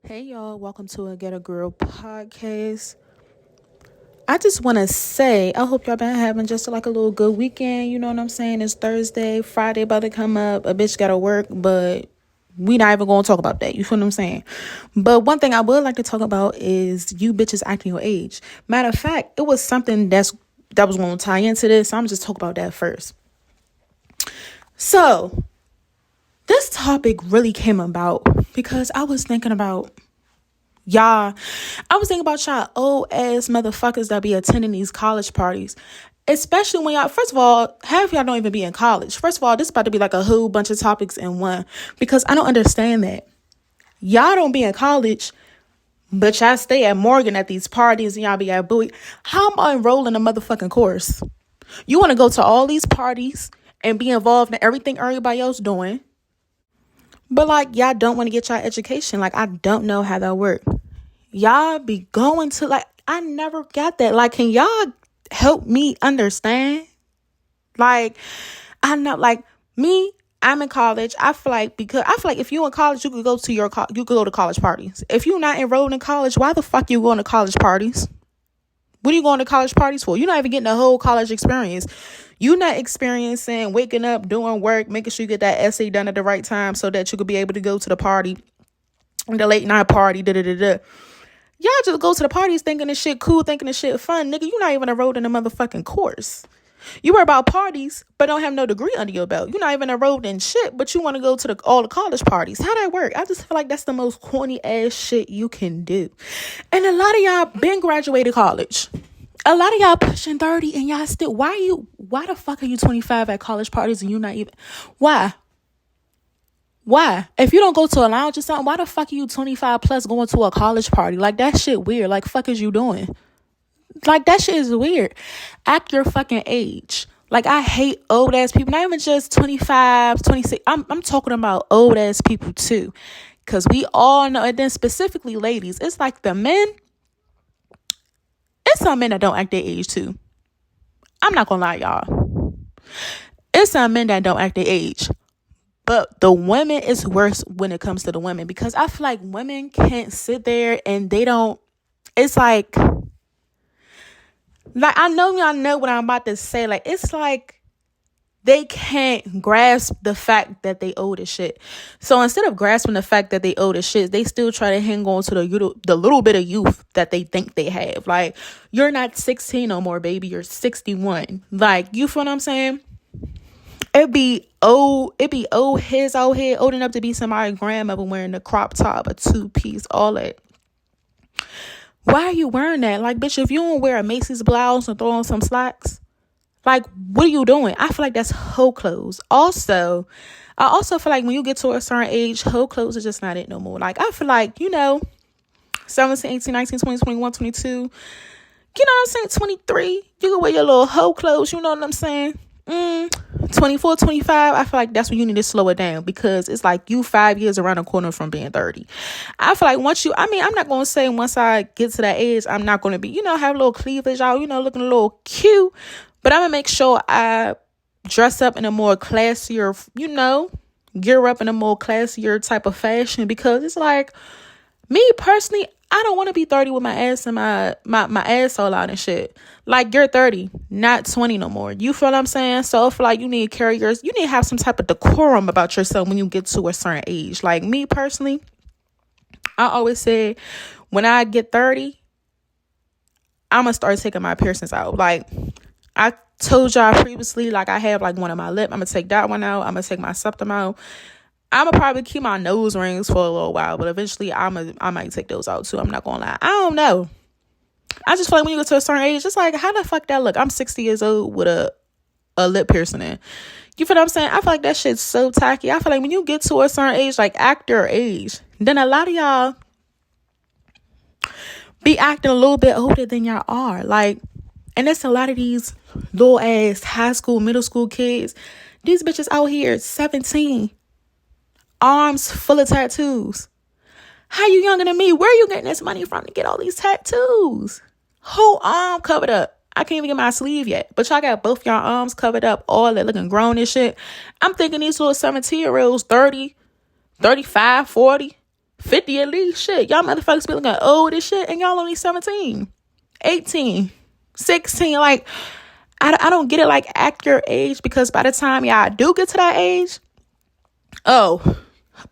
Hey y'all, welcome to a Get a Girl podcast. I just want to say, I hope y'all been having just like a little good weekend. You know what I'm saying? It's Thursday, Friday about to come up. A bitch gotta work, but we not even gonna talk about that. You feel what I'm saying? But one thing I would like to talk about is you bitches acting your age. Matter of fact, it was something that was gonna tie into this. So I'm just talk about that first. So this topic really came about because I was thinking about y'all. I was thinking about y'all old ass motherfuckers that be attending these college parties. Especially when y'all, first of all, half y'all don't even be in college. First of all, this is about to be like a whole bunch of topics in one. Because I don't understand that. Y'all don't be in college, but y'all stay at Morgan at these parties and y'all be at Bowie. How am I enrolling a motherfucking course? You want to go to all these parties and be involved in everything everybody else doing. But like y'all don't want to get y'all education. Like I don't know how that works. Y'all be going to like I never got that. Like can y'all help me understand? Like I know like me, I'm in college. I feel like if you in college, you could go to you could go to college parties. If you're not enrolled in college, why the fuck you going to college parties? What are you going to college parties for? You're not even getting the whole college experience. You're not experiencing waking up, doing work, making sure you get that essay done at the right time so that you could be able to go to the party, the late night party, da-da-da-da. Y'all just go to the parties thinking this shit cool, thinking this shit fun. Nigga, you not even enrolled in a motherfucking course. You worry about parties, but don't have no degree under your belt. You're not even enrolled in shit, but you want to go to all the college parties. How that work? I just feel like that's the most corny ass shit you can do. And a lot of y'all been graduated college. A lot of y'all pushing 30 and y'all still, why the fuck are you 25 at college parties and you not even, why? Why? If you don't go to a lounge or something, why the fuck are you 25 plus going to a college party? Like, that shit weird. Like, fuck is you doing? Like, that shit is weird. Act your fucking age. Like, I hate old ass people. Not even just 25, 26. I'm talking about old ass people too. Because we all know, and then specifically ladies, it's like the men, it's some men that don't act their age too. I'm not gonna lie, y'all. It's some men that don't act their age. But the women is worse when it comes to the women because I feel like women can't sit there and they don't. It's like I know y'all know what I'm about to say. Like it's like they can't grasp the fact that they owe this shit. So instead of grasping the fact that they owe this shit, they still try to hang on to the little bit of youth that they think they have. Like you're not 16 no more, baby. You're 61. Like you feel what I'm saying? It be old heads out here old enough to be somebody's grandmother wearing a crop top, a two-piece, all that. Why are you wearing that? Like, bitch, if you don't wear a Macy's blouse and throw on some slacks, like, what are you doing? I feel like that's hoe clothes. I also feel like when you get to a certain age, hoe clothes are just not it no more. Like, I feel like, 17, 18, 19, 20, 21, 22, you know what I'm saying, 23, you can wear your little hoe clothes, you know what I'm saying? 24, 25, I feel like that's when you need to slow it down because it's like you 5 years around the corner from being 30. I feel like I'm not going to say once I get to that age, I'm not going to be, have a little cleavage out, looking a little cute, but I'm going to make sure I dress up in a more classier, gear up in a more classier type of fashion because it's like, me personally, I don't want to be 30 with my ass and my ass all out and shit. Like, you're 30, not 20 no more. You feel what I'm saying? So I feel like you need to you need to have some type of decorum about yourself when you get to a certain age. Like, me personally, I always say, when I get 30, I'm going to start taking my piercings out. Like, I told y'all previously, like, I have, like, one on my lip. I'm going to take that one out. I'm going to take my septum out. I'm going to probably keep my nose rings for a little while, but eventually I might take those out too. I'm not going to lie. I don't know. I just feel like when you get to a certain age, it's like, how the fuck that look? I'm 60 years old with a lip piercing in. You feel what I'm saying? I feel like that shit's so tacky. I feel like when you get to a certain age, like act your age, then a lot of y'all be acting a little bit older than y'all are. Like, and it's a lot of these little ass high school, middle school kids. These bitches out here 17. Arms full of tattoos. How you younger than me? Where are you getting this money from to get all these tattoos? Whole arm covered up. I can't even get my sleeve yet. But y'all got both y'all arms covered up, all that looking grown and shit. I'm thinking these little 17-year-olds, 30, 35, 40. 50 at least. Shit, y'all motherfuckers be looking old as shit, and y'all only 17, 18, 16. Like, I don't get it. Like, act your age, because by the time y'all do get to that age, oh,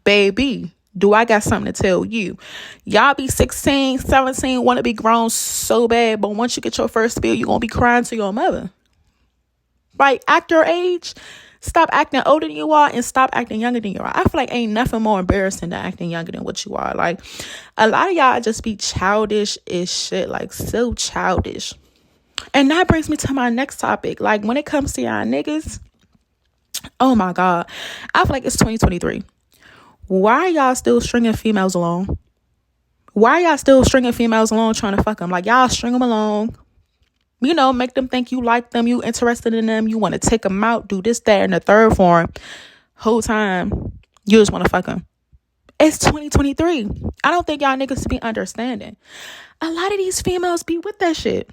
baby, do I got something to tell you. Y'all be 16, 17, want to be grown so bad, but once you get your first bill, you're going to be crying to your mother. Right? Act your age. Stop acting older than you are and stop acting younger than you are. I feel like ain't nothing more embarrassing than acting younger than what you are. Like, a lot of y'all just be childish as shit. Like, so childish. And that brings me to my next topic. Like, when it comes to y'all niggas, oh my God, I feel like it's 2023. Why are y'all still stringing females along? Why are y'all still stringing females along trying to fuck them? Like, y'all string them along, you know, make them think you like them, you interested in them, you want to take them out, do this, that, and the third form. Whole time, you just want to fuck them. It's 2023. I don't think y'all niggas be understanding. A lot of these females be with that shit.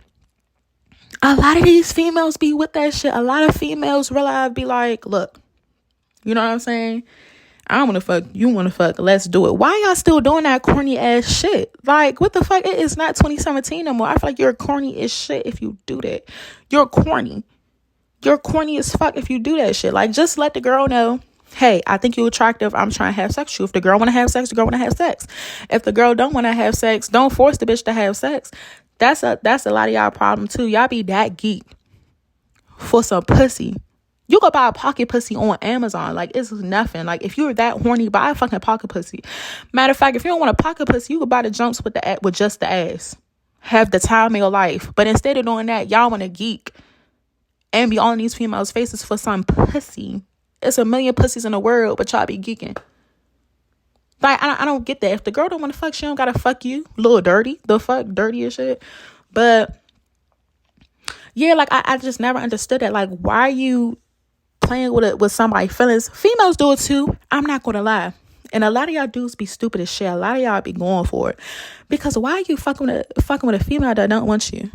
A lot of females realize, be like, look, you know what I'm saying? I don't want to fuck. You want to fuck. Let's do it. Why y'all still doing that corny ass shit? Like, what the fuck? It is not 2017 no more. I feel like you're corny as shit if you do that. You're corny. You're corny as fuck if you do that shit. Like, just let the girl know, hey, I think you're attractive. I'm trying to have sex with you. If the girl want to have sex, the girl want to have sex. If the girl don't want to have sex, don't force the bitch to have sex. That's a lot of y'all problem too. Y'all be that geek for some pussy. You go buy a pocket pussy on Amazon. Like, it's nothing. Like, if you're that horny, buy a fucking pocket pussy. Matter of fact, if you don't want a pocket pussy, you can buy the jumps with just the ass. Have the time of your life. But instead of doing that, y'all want to geek and be on these females' faces for some pussy. It's a million pussies in the world, but y'all be geeking. Like, I don't get that. If the girl don't want to fuck, she don't gotta fuck you. A little dirty. The fuck? Dirty as shit. But yeah, like, I just never understood that. Like, why are you playing with somebody's feelings? Females do it too. I'm not gonna lie. And a lot of y'all dudes be stupid as shit. A lot of y'all be going for it. Because why are you fucking with a female that don't want you?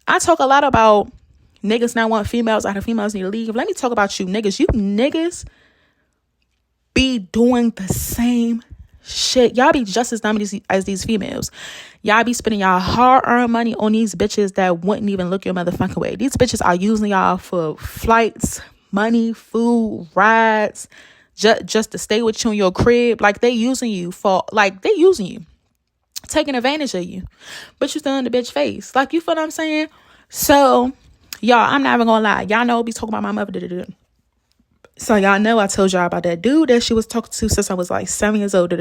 I talk a lot about niggas not want females, other females need to leave. Let me talk about you niggas. You niggas be doing the same shit. Y'all be just as dumb as these females. Y'all be spending y'all hard-earned money on these bitches that wouldn't even look your motherfucking way. These bitches are using y'all for flights, money, food, rides, just to stay with you in your crib. Like, they using you, taking advantage of you. But you still in the bitch face. Like, you feel what I'm saying? So, y'all, I'm not even gonna lie. Y'all know I be talking about my mother. So y'all know I told y'all about that dude that she was talking to since I was like 7 years old.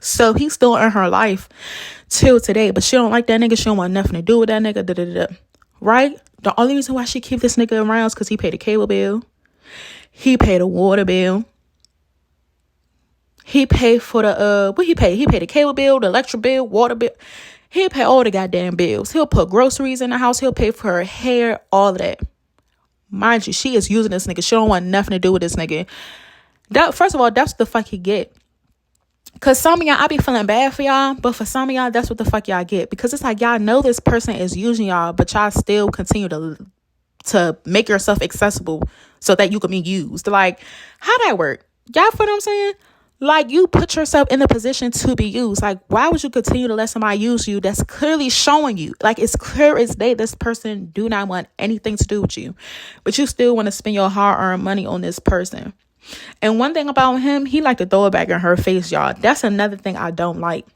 So he's still in her life till today, but she don't like that nigga. She don't want nothing to do with that nigga. Right? The only reason why she keep this nigga around is because he paid the cable bill. He paid the water bill. He paid for the what he paid? He paid the cable bill, the electric bill, water bill. He'll pay all the goddamn bills. He'll put groceries in the house. He'll pay for her hair, all of that. Mind you, she is using this nigga. She don't want nothing to do with this nigga. First of all, that's what the fuck he get. Because some of y'all, I be feeling bad for y'all. But for some of y'all, that's what the fuck y'all get. Because it's like, y'all know this person is using y'all, but y'all still continue to make yourself accessible so that you can be used. Like, how that work? Y'all feel what I'm saying? Like, you put yourself in the position to be used. Like, why would you continue to let somebody use you that's clearly showing you? Like, it's clear as day this person do not want anything to do with you. But you still want to spend your hard-earned money on this person. And one thing about him, he like to throw it back in her face, y'all. That's another thing I don't like.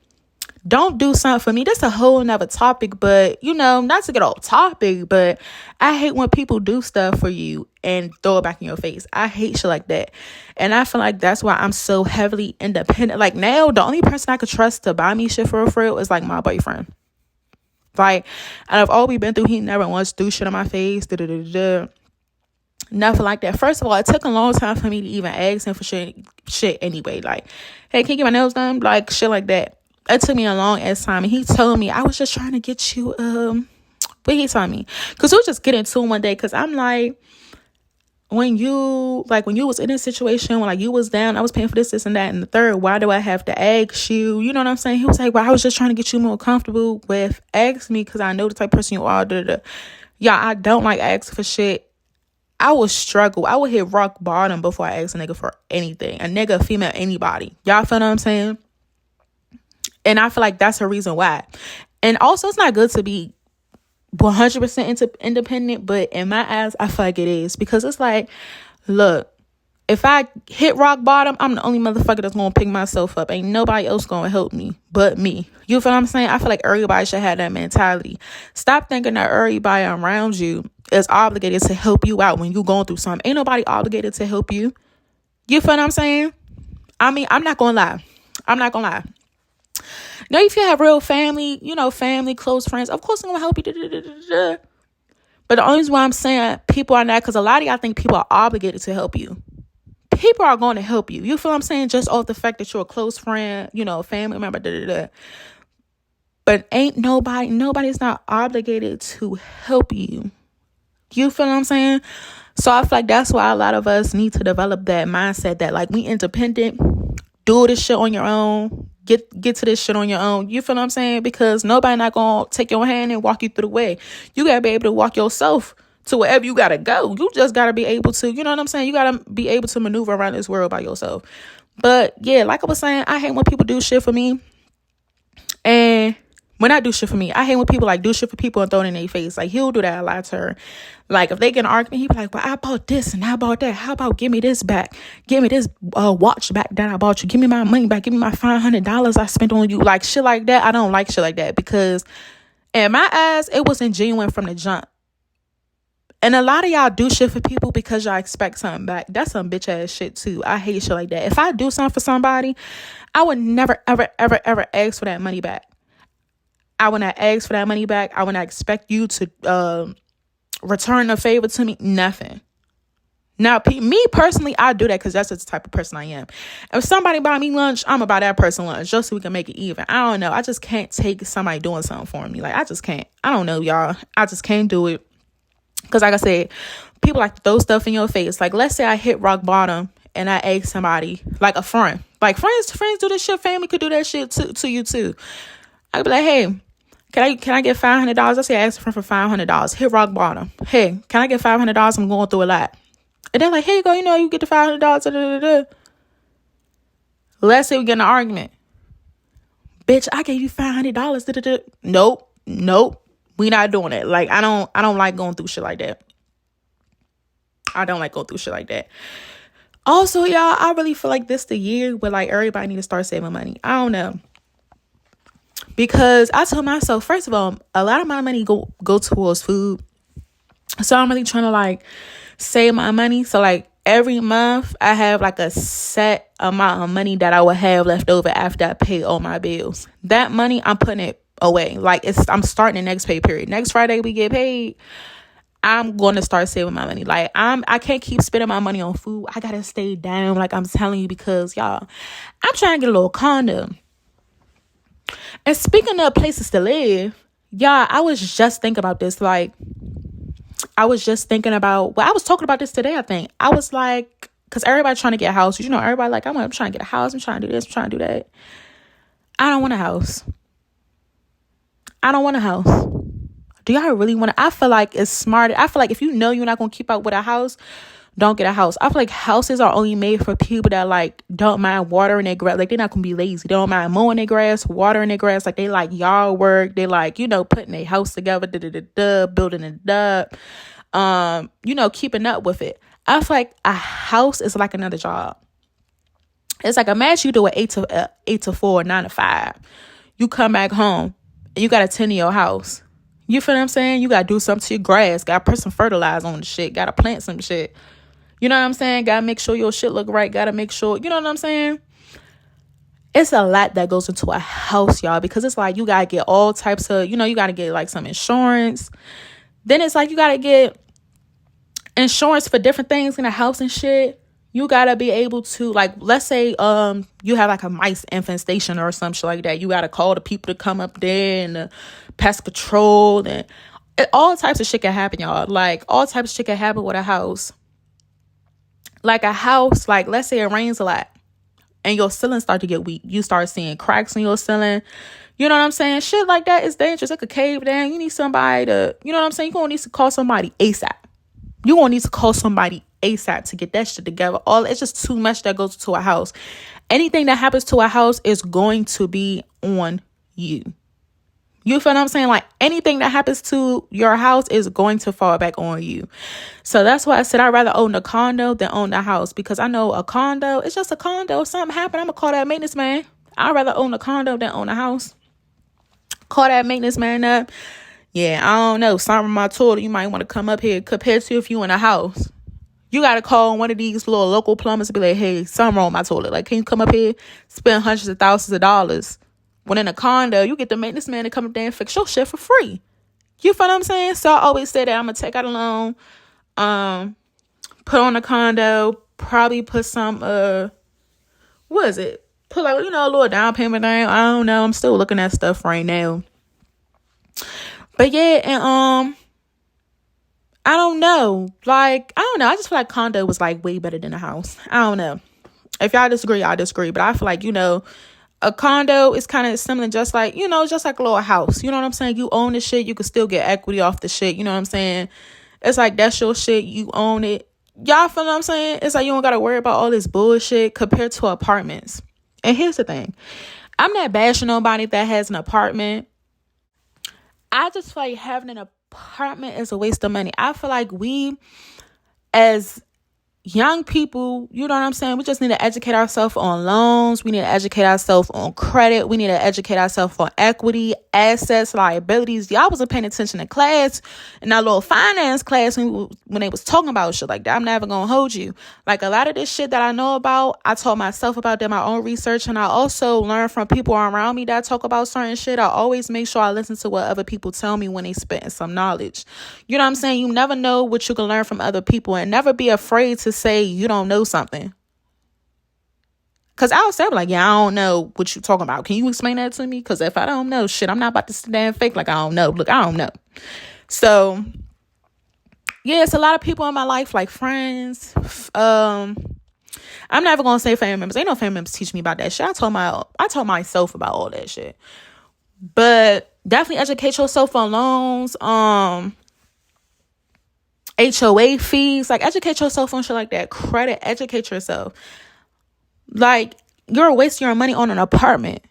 Don't do something for me. That's a whole nother topic, but, you know, not to get off topic, but I hate when people do stuff for you and throw it back in your face. I hate shit like that. And I feel like that's why I'm so heavily independent. Like, now, the only person I could trust to buy me shit for real is, like, my boyfriend. Like, out of all we've been through, he never once threw shit in my face. Nothing like that. First of all, it took a long time for me to even ask him for shit anyway. Like, hey, can you get my nails done? Like, shit like that. It took me a long ass time, and he told me, I was just trying to get you, what he told me? Because we was just getting to him one day, because I'm like, when you was in this situation, when, like, you was down, I was paying for this, and that, and the third, why do I have to ask you? You know what I'm saying? He was like, well, I was just trying to get you more comfortable with asking me, because I know the type of person you are. Yeah, I don't like asking for shit. I would struggle. I would hit rock bottom before I ask a nigga for anything. A nigga, female, anybody. Y'all feel what I'm saying? And I feel like that's the reason why. And also, it's not good to be 100% independent, but in my eyes, I feel like it is. Because it's like, look, if I hit rock bottom, I'm the only motherfucker that's gonna pick myself up. Ain't nobody else gonna help me but me. You feel what I'm saying? I feel like everybody should have that mentality. Stop thinking that everybody around you is obligated to help you out when you're going through something. Ain't nobody obligated to help you. You feel what I'm saying? I mean, I'm not gonna lie. Now, if you have real family, family, close friends, of course I'm gonna help you. But the only reason why I'm saying people are not, because a lot of y'all think people are obligated to help you. People are going to help you. You feel what I'm saying? Just off the fact that you're a close friend, family member, But ain't nobody's not obligated to help you. You feel what I'm saying? So I feel like that's why a lot of us need to develop that mindset that, like, we independent, do this shit on your own, get to this shit on your own. You feel what I'm saying? Because nobody not going to take your hand and walk you through the way. You got to be able to walk yourself to wherever you gotta go. You just gotta be able to, you know what I'm saying? You gotta be able to maneuver around this world by yourself. But yeah, like I was saying, I hate when people do shit for me. And when I do shit for me, I hate when people like do shit for people and throw it in their face. Like, he'll do that a lot to her. Like, if they get an argument, he be like, well, I bought this and I bought that. How about give me this back? Give me this watch back that I bought you. Give me my money back. Give me my $500 I spent on you. Like, shit like that. I don't like shit like that, because in my eyes, it wasn't genuine from the jump. And a lot of y'all do shit for people because y'all expect something back. That's some bitch ass shit too. I hate shit like that. If I do something for somebody, I would never, ever, ever, ever ask for that money back. I would not ask for that money back. I would not expect you to return a favor to me. Nothing. Now, me personally, I do that because that's just the type of person I am. If somebody buy me lunch, I'm going to buy that person lunch just so we can make it even. I don't know. I just can't take somebody doing something for me. Like, I just can't. I don't know, y'all. I just can't do it. Because like I said, people like to throw stuff in your face. Like, let's say I hit rock bottom and I ask somebody, like a friend. Like, friends do this shit. Family could do that shit to you too. I'd be like, hey, can I get $500? I say I asked a friend for $500. Hit rock bottom. Hey, can I get $500? I'm going through a lot. And they're like, here you go. You get the $500. Let's say we get in an argument. Bitch, I gave you $500. Nope. We not doing it. Like, I don't like going through shit like that. Also, y'all, I really feel like this the year where, like, everybody need to start saving money. I don't know. Because I told myself, first of all, a lot of my money go towards food. So I'm really trying to, like, save my money. So, like, every month I have, like, a set amount of money that I will have left over after I pay all my bills. That money, I'm putting it away. Like, I'm starting the next pay period. Next Friday we get paid, I'm going to start saving my money. Like, I can't keep spending my money on food. I gotta stay down, like I'm telling you, because y'all, I'm trying to get a little condo. And speaking of places to live, y'all, I was just thinking about this. Like, I was talking about this today, I think. I was like, because everybody trying to get a house. Everybody like, I'm trying to get a house. I'm trying to do this. I'm trying to do that. I don't want a house. Do y'all really want to? I feel like it's smart. I feel like if you know you're not going to keep up with a house, don't get a house. I feel like houses are only made for people that, like, don't mind watering their grass. Like, they're not going to be lazy. They don't mind mowing their grass, watering their grass. Like, they like yard work. They like, putting their house together, building it up, keeping up with it. I feel like a house is like another job. It's like, imagine you do an 8 to 4, 9 to 5. You come back home. You got to tend to your house. You feel what I'm saying? You got to do something to your grass. Got to put some fertilizer on the shit. Got to plant some shit. You know what I'm saying? Got to make sure your shit look right. Got to make sure, you know what I'm saying? It's a lot that goes into a house, y'all, because it's like you got to get all types of, you got to get like some insurance. Then it's like you got to get insurance for different things in the house and shit. You gotta be able to, like, let's say you have like a mice infestation or some shit like that. You gotta call the people to come up there and the pest control, and all types of shit can happen, y'all. Like, all types of shit can happen with a house. Like a house, like, let's say it rains a lot and your ceiling start to get weak. You start seeing cracks in your ceiling. You know what I'm saying? Shit like that is dangerous. It could cave down. You need somebody to, you know what I'm saying? You're gonna need to call somebody ASAP. You gonna need to call somebody ASAP to get that shit together. It's just too much that goes to a house. Anything that happens to a house is going to be on you. You feel what I'm saying? Like, anything that happens to your house is going to fall back on you. So that's why I said I'd rather own a condo than own a house, because I know a condo, it's just a condo. If something happened, I'm going to call that maintenance man. I'd rather own a condo than own a house. Call that maintenance man up. Yeah, I don't know. Something in my toilet, you might want to come up here, compared to if you in a house. You got to call one of these little local plumbers and be like, hey, something wrong with my toilet. Like, can you come up here, spend hundreds of thousands of dollars? When in a condo, you get the maintenance man to come up there and fix your shit for free. You feel what I'm saying? So I always say that I'm going to take out a loan, put on a condo, probably put some, what is it? Put like, a little down payment thing. I don't know. I'm still looking at stuff right now. But yeah, and I don't know. Like, I don't know. I just feel like condo was like way better than a house. I don't know. If y'all disagree, y'all disagree. But I feel like, a condo is kind of similar, just like, just like a little house. You know what I'm saying? You own the shit. You can still get equity off the shit. You know what I'm saying? It's like, that's your shit. You own it. Y'all feel what I'm saying? It's like, you don't got to worry about all this bullshit compared to apartments. And here's the thing. I'm not bashing nobody that has an apartment. I just feel like having an apartment is a waste of money. I feel like we, as young people, you know what I'm saying? We just need to educate ourselves on loans. We need to educate ourselves on credit. We need to educate ourselves on equity, assets, liabilities. Y'all wasn't paying attention in class, in our little finance class when they was talking about shit like that. I'm never going to hold you. Like, a lot of this shit that I know about, I taught myself about, did my own research, and I also learned from people around me that talk about certain shit. I always make sure I listen to what other people tell me when they spitting some knowledge. You know what I'm saying? You never know what you can learn from other people, and never be afraid to say you don't know something. Because I'll say, like, yeah, I don't know what you're talking about. Can you explain that to me? Because if I don't know, shit, I'm not about to sit there and fake like I don't know. Look, I don't know. So, yeah, it's a lot of people in my life, like friends. I'm never going to say family members. Ain't no family members teach me about that shit. I told myself about all that shit. But definitely educate yourself on loans, HOA fees, like, educate yourself on shit like that. Credit, educate yourself. Like, you're wasting your money on an apartment.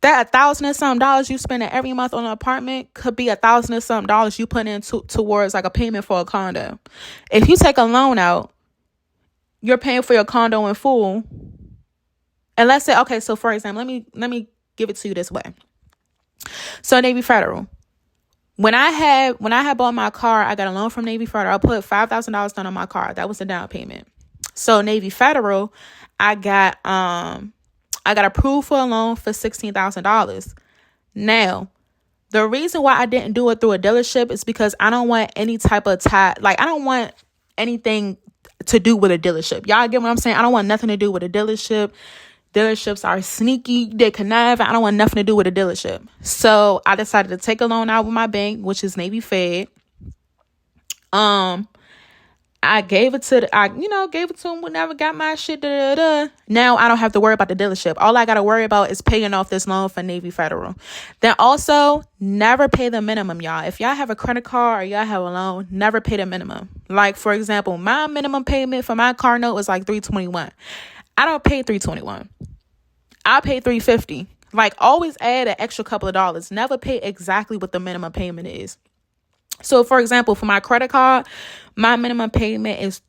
That $1,000 and something you spend every month on an apartment could be $1,000 and something you put in towards like a payment for a condo. If you take a loan out, you're paying for your condo in full. And let's say, okay, so for example, let me give it to you this way. So Navy Federal. When I had bought my car, I got a loan from Navy Federal. I put $5,000 down on my car. That was the down payment. So Navy Federal, I got approved for a loan for $16,000. Now, the reason why I didn't do it through a dealership is because I don't want any type of I don't want anything to do with a dealership. Y'all get what I'm saying? I don't want nothing to do with a dealership. Dealerships are sneaky. They connive. I don't want nothing to do with a dealership. So I decided to take a loan out with my bank, which is Navy Fed. I gave it to them whenever I got my shit. Now I don't have to worry about the dealership. All I got to worry about is paying off this loan for Navy Federal. Then also, never pay the minimum, y'all. If y'all have a credit card or y'all have a loan, never pay the minimum. Like, for example, my minimum payment for my car note was like $321. I don't pay $321. I pay $350. Like, always add an extra couple of dollars. Never pay exactly what the minimum payment is. So, for example, for my credit card, my minimum payment is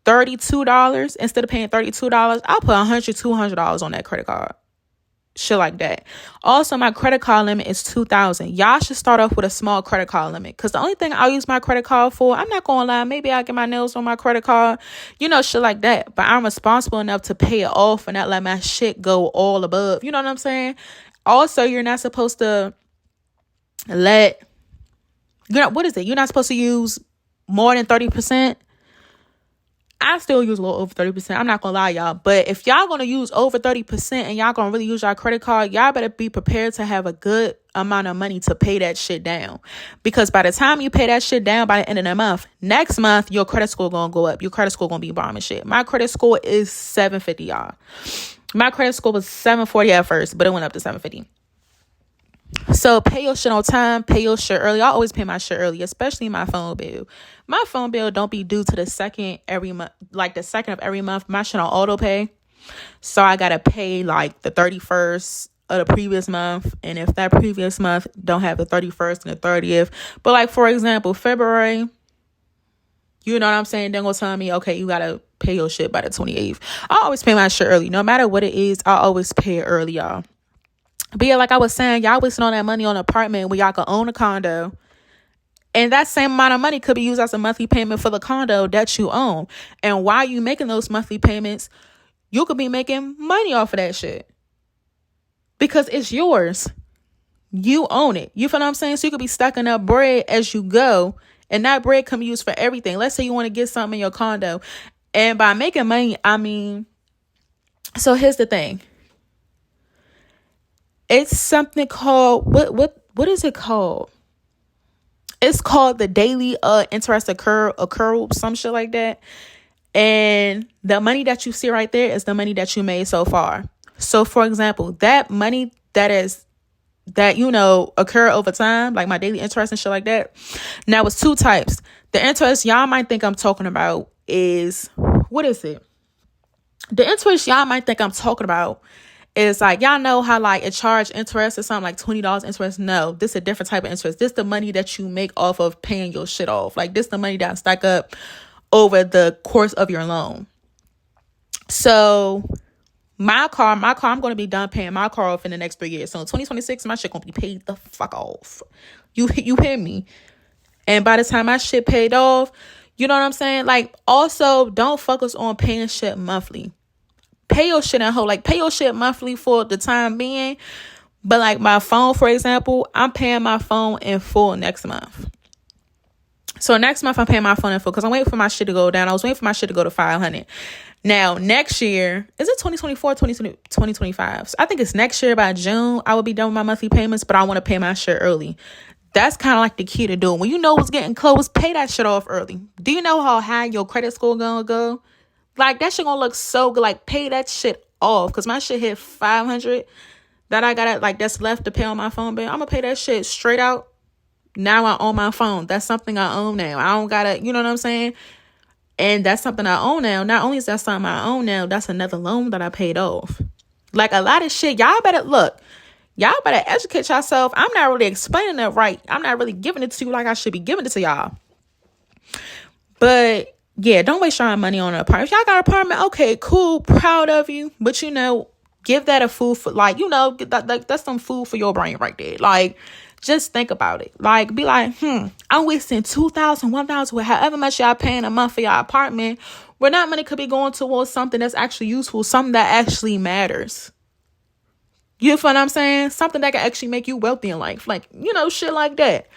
$32. Instead of paying $32, I'll put $100, $200 on that credit card. Shit like that. Also, my credit card limit is $2,000. Y'all should start off with a small credit card limit. Because the only thing I'll use my credit card for, I'm not going to lie, maybe I'll get my nails on my credit card. Shit like that. But I'm responsible enough to pay it off and not let my shit go all above. You know what I'm saying? Also, you're not supposed to what is it? You're not supposed to use more than 30%. I still use a little over 30%. I'm not going to lie, y'all. But if y'all going to use over 30% and y'all going to really use your credit card, y'all better be prepared to have a good amount of money to pay that shit down. Because by the time you pay that shit down by the end of the month, next month, your credit score going to go up. Your credit score going to be bombing shit. My credit score is 750, y'all. My credit score was 740 at first, but it went up to 750. So pay your shit on time, pay your shit early. I always pay my shit early, especially my phone bill. My phone bill don't be due to the second every month, like the second of every month. My shit on auto pay. So I gotta pay like the 31st of the previous month. And if that previous month don't have the 31st and the 30th, but like for example, February, you know what I'm saying? Then go tell me, okay, you gotta pay your shit by the 28th. I always pay my shit early. No matter what it is, I always pay it early, y'all. But yeah, like I was saying, y'all wasting all that money on an apartment where y'all could own a condo. And that same amount of money could be used as a monthly payment for the condo that you own. And while you making those monthly payments, you could be making money off of that shit. Because it's yours. You own it. You feel what I'm saying? So you could be stacking up bread as you go. And that bread can be used for everything. Let's say you want to get something in your condo. And by making money, I mean, so here's the thing. It's something called, what is it called? It's called the daily interest accrual, some shit like that. And the money that you see right there is the money that you made so far. So for example, that money that you know occur over time, like my daily interest and shit like that. Now it's two types. The interest y'all might think I'm talking about is, what is it? The interest y'all might think I'm talking about is like, y'all know how like it charge interest or something like $20 interest. No, this is a different type of interest. This the money that you make off of paying your shit off. Like this the money that stack up over the course of your loan. So my car, I'm going to be done paying my car off in the next 3 years. So in 2026, my shit going to be paid the fuck off. You hear me? And by the time my shit paid off, you know what I'm saying? Like also don't focus on paying shit monthly. Pay your shit in whole. Like pay your shit monthly for the time being. But like my phone, for example, I'm paying my phone in full next month. So next month I'm paying my phone in full because I'm waiting for my shit to go down. I was waiting for my shit to go to 500. Now next year, is it 2024, 2025? So I think it's next year by June. I will be done with my monthly payments, but I want to pay my shit early. That's kind of like the key to doing. When you know what's getting close, pay that shit off early. Do you know how high your credit score gonna go? Like that shit gonna look so good. Like pay that shit off because my shit hit 500 that I got like that's left to pay on my phone bill. I'm gonna pay that shit straight out. Now I own my phone. That's something I own now. I don't gotta, you know what I'm saying? And that's something I own now. Not only is that something I own now, that's another loan that I paid off. Like a lot of shit, y'all better educate yourself. I'm not really explaining it right. I'm not really giving it to you like I should be giving it to y'all. But yeah, don't waste your money on an apartment. If y'all got an apartment, okay, cool, proud of you. But you know, give that a food for, like, you know, that's some food for your brain right there. Like, just think about it. Like, be like, I'm wasting $2,000, $1,000, however much y'all paying a month for your apartment, where that money could be going towards something that's actually useful, something that actually matters. You feel what I'm saying? Something that can actually make you wealthy in life. Like, you know, shit like that.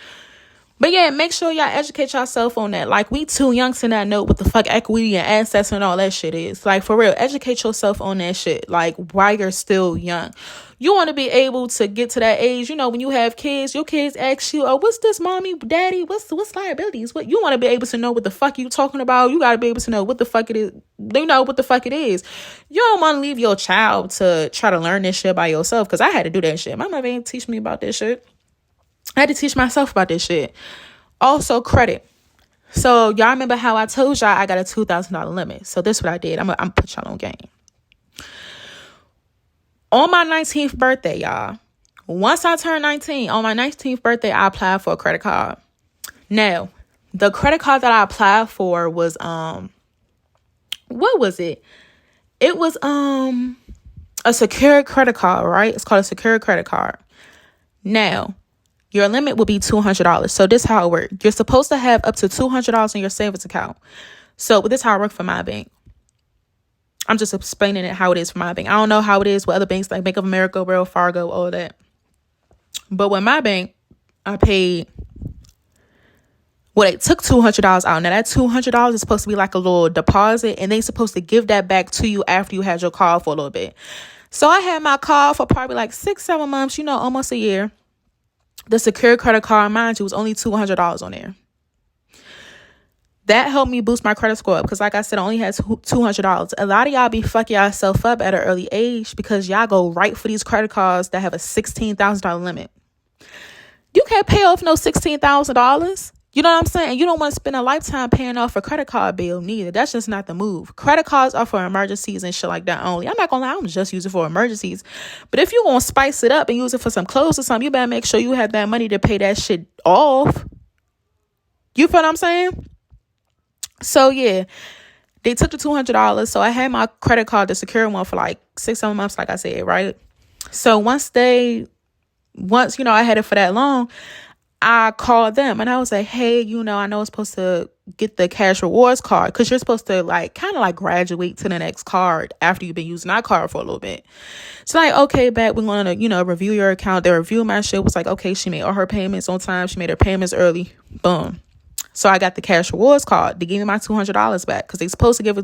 But yeah, make sure y'all educate yourself on that. Like, we too young to not know what the fuck equity and assets and all that shit is. Like, for real, educate yourself on that shit. Like, while you're still young. You want to be able to get to that age, you know, when you have kids, your kids ask you, oh, what's this, mommy, daddy? What's liabilities? What you want to be able to know what the fuck you talking about. You got to be able to know what the fuck it is. They know what the fuck it is. You don't want to leave your child to try to learn this shit by yourself. Because I had to do that shit. My mother ain't teach me about this shit. I had to teach myself about this shit. Also, credit. So y'all remember how I told y'all I got a $2,000 limit. So this is what I did. I'm put y'all on game. On my 19th birthday, y'all. Once I turned 19, on my 19th birthday, I applied for a credit card. Now, the credit card that I applied for was what was it? It was a secured credit card, right? It's called a secured credit card. Now, your limit will be $200. So this is how it works. You're supposed to have up to $200 in your savings account. So this is how it works for my bank. I'm just explaining it how it is for my bank. I don't know how it is with other banks like Bank of America, Wells Fargo, all that. But with my bank, I paid, well, they took $200 out. Now that $200 is supposed to be like a little deposit, and they're supposed to give that back to you after you had your car for a little bit. So I had my car for probably like 6-7 months, you know, almost a year. The secured credit card, mind you, was only $200 on there. That helped me boost my credit score up because, like I said, I only had $200. A lot of y'all be fucking yourself up at an early age because y'all go right for these credit cards that have a $16,000 limit. You can't pay off no $16,000. You know what I'm saying? You don't want to spend a lifetime paying off a credit card bill neither. That's just not the move. Credit cards are for emergencies and shit like that only. I'm not gonna lie, I'm just use it for emergencies. But if you gonna spice it up and use it for some clothes or something, you better make sure you have that money to pay that shit off. You feel what I'm saying? So yeah, they took the $200. So I had my credit card, the secure one, for like 6-7 months, like I said, right? So once I had it for that long, I called them and I was like, hey, I know it's supposed to get the cash rewards card, because you're supposed to kind of graduate to the next card after you've been using that card for a little bit. So okay, back, we're going to, review your account. They reviewed my shit. Was like, okay, she made all her payments on time. She made her payments early. Boom. So I got the cash rewards card. They gave me my $200 back, because they're supposed to give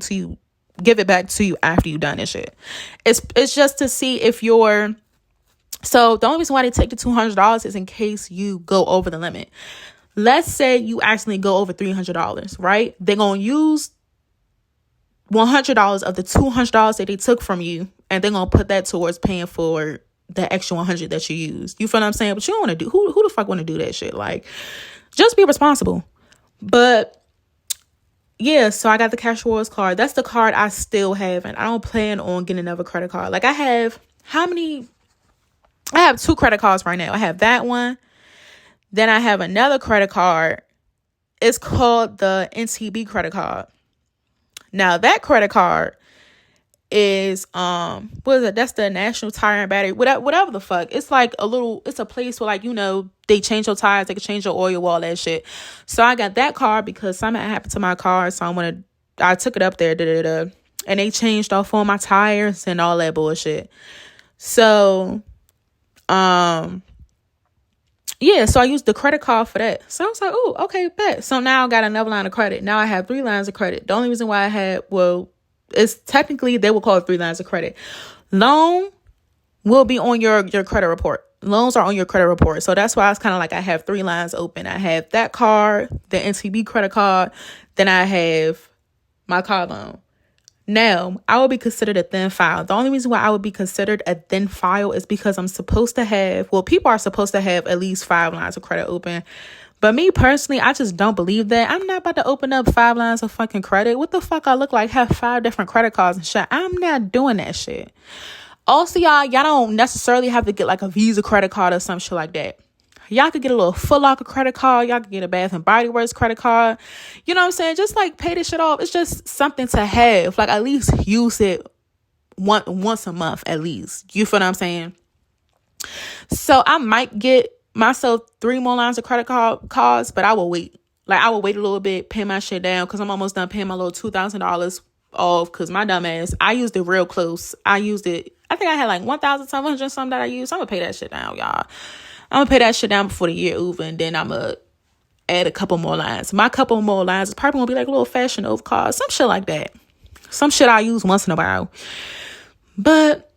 it back to you after you've done this shit. It's just to see if you're... So the only reason why they take the $200 is in case you go over the limit. Let's say you actually go over $300, right? They're going to use $100 of the $200 that they took from you, and they're going to put that towards paying for the extra $100 that you used. You feel what I'm saying? But you don't want to do... Who the fuck want to do that shit? Just be responsible. But yeah, so I got the cash rewards card. That's the card I still have, and I don't plan on getting another credit card. I have... I have 2 credit cards right now. I have that one. Then I have another credit card. It's called the NTB credit card. Now that credit card is what is it? That's the National Tire and Battery, whatever the fuck. It's it's a place where they change your tires, they can change your oil, all that shit. So I got that card because something happened to my car, so I took it up there, and they changed off all my tires and all that bullshit. So yeah, so I used the credit card for that. So I was like, oh, okay, bet. So now I got another line of credit. Now I have 3 lines of credit. The only reason why I had, it's technically, they will call it 3 lines of credit. Loan will be on your credit report. Loans are on your credit report. So that's why I was kind of I have 3 lines open. I have that card, the NTB credit card, then I have my car loan. Now, I will be considered a thin file. The only reason why I would be considered a thin file is because I'm supposed to have, people are supposed to have at least 5 lines of credit open. But me personally, I just don't believe that. I'm not about to open up 5 lines of fucking credit. What the fuck I look like? Have 5 different credit cards and shit. I'm not doing that shit. Also, y'all don't necessarily have to get a Visa credit card or some shit like that. Y'all could get a little Foot Locker credit card. Y'all could get a Bath and Body Works credit card. You know what I'm saying? Just pay this shit off. It's just something to have. At least use it once a month at least. You feel what I'm saying? So I might get myself 3 more lines of credit cards, but I will wait. I will wait a little bit, pay my shit down, because I'm almost done paying my little $2,000 off, because my dumb ass, I used it real close. I think I had $1,700 something that I used. I'm going to pay that shit down, y'all. I'm going to pay that shit down before the year over, and then I'm going to add a couple more lines. My couple more lines is probably going to be a little Fashion Nova card, some shit like that. Some shit I use once in a while. But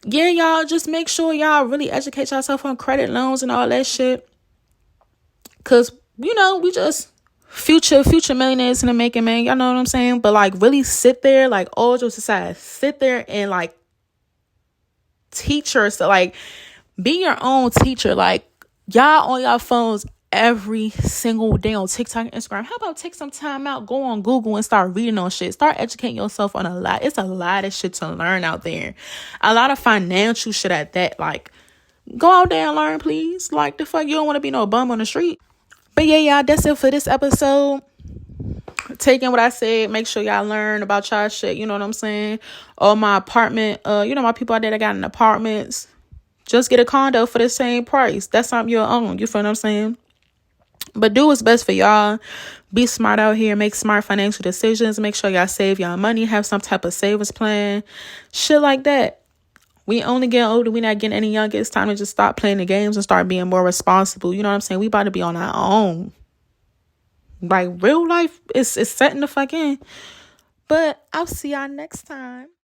yeah, y'all, just make sure y'all really educate yourself on credit loans and all that shit. Because, we just future millionaires in the making, man. Y'all know what I'm saying? But really sit there, all jokes aside, sit there and teach yourself, be your own teacher. Y'all on your phones every single day on TikTok and Instagram. How about take some time out, go on Google and start reading on shit. Start educating yourself on a lot. It's a lot of shit to learn out there. A lot of financial shit at that. Go out there and learn, please. The fuck, you don't want to be no bum on the street. But yeah, y'all, that's it for this episode. Take in what I said. Make sure y'all learn about y'all shit. You know what I'm saying? All my apartment, my people out there that got in apartments, just get a condo for the same price. That's something you'll own. You feel what I'm saying? But do what's best for y'all. Be smart out here. Make smart financial decisions. Make sure y'all save y'all money. Have some type of savings plan. Shit like that. We only get older. We not getting any younger. It's time to just stop playing the games and start being more responsible. You know what I'm saying? We about to be on our own. Real life is setting the fuck in. But I'll see y'all next time.